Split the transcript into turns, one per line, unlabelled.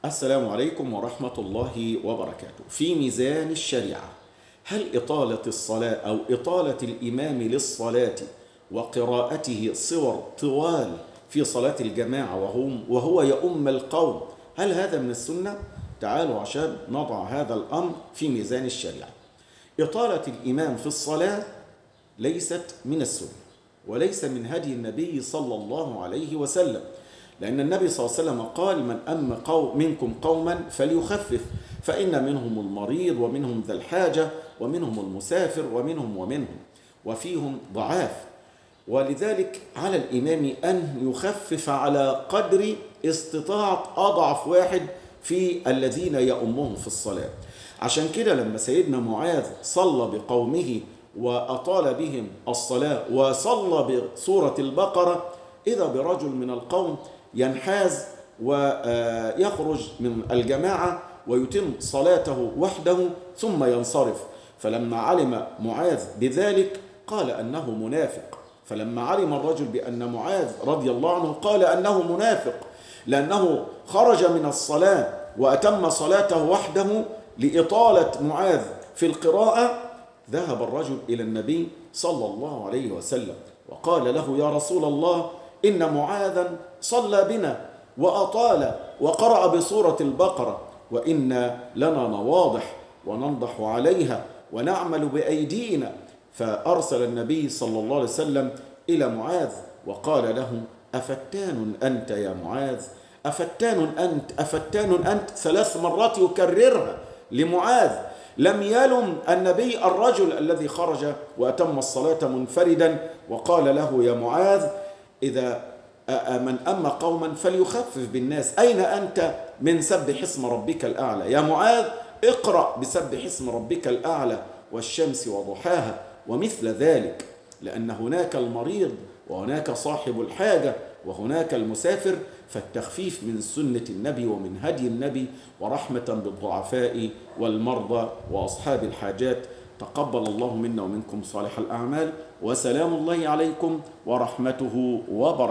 السلام عليكم ورحمة الله وبركاته. في ميزان الشريعة، هل إطالة الصلاة أو إطالة الإمام للصلاة وقراءته صور طوال في صلاة الجماعة وهو يؤم القوم، هل هذا من السنة؟ تعالوا عشان نضع هذا الأمر في ميزان الشريعة. إطالة الإمام في الصلاة ليست من السنة وليس من هدي النبي صلى الله عليه وسلم، لأن النبي صلى الله عليه وسلم قال: من أم منكم قوما فليخفف، فإن منهم المريض ومنهم ذا الحاجة ومنهم المسافر ومنهم وفيهم ضعاف، ولذلك على الإمام أن يخفف على قدر استطاعة أضعف واحد في الذين يؤمهم في الصلاة. عشان كده لما سيدنا معاذ صلى بقومه وأطال بهم الصلاة وصلى بسورة البقرة، إذا برجل من القوم ينحاز ويخرج من الجماعة ويتم صلاته وحده ثم ينصرف، فلما علم معاذ بذلك قال أنه منافق. فلما علم الرجل بأن معاذ رضي الله عنه قال أنه منافق لأنه خرج من الصلاة وأتم صلاته وحده لإطالة معاذ في القراءة، ذهب الرجل إلى النبي صلى الله عليه وسلم وقال له: يا رسول الله، إن معاذا صلى بنا وأطال وقرأ بسورة البقرة، وإن لنا نواضح وننضح عليها ونعمل بأيدينا. فأرسل النبي صلى الله عليه وسلم إلى معاذ وقال له: أفتان أنت يا معاذ؟ أفتان أنت 3 مرات يكررها لمعاذ. لم يلم النبي الرجل الذي خرج وأتم الصلاة منفردا، وقال له: يا معاذ، إذا من أم قوما فليخفف بالناس، أين أنت من سبح اسم ربك الأعلى؟ يا معاذ، اقرأ بسبح اسم ربك الأعلى والشمس وضحاها ومثل ذلك، لأن هناك المريض وهناك صاحب الحاجة وهناك المسافر، فالتخفيف من سنة النبي ومن هدي النبي ورحمة بالضعفاء والمرضى وأصحاب الحاجات. تقبل الله منا ومنكم صالح الأعمال، وسلام الله عليكم ورحمته وبركاته.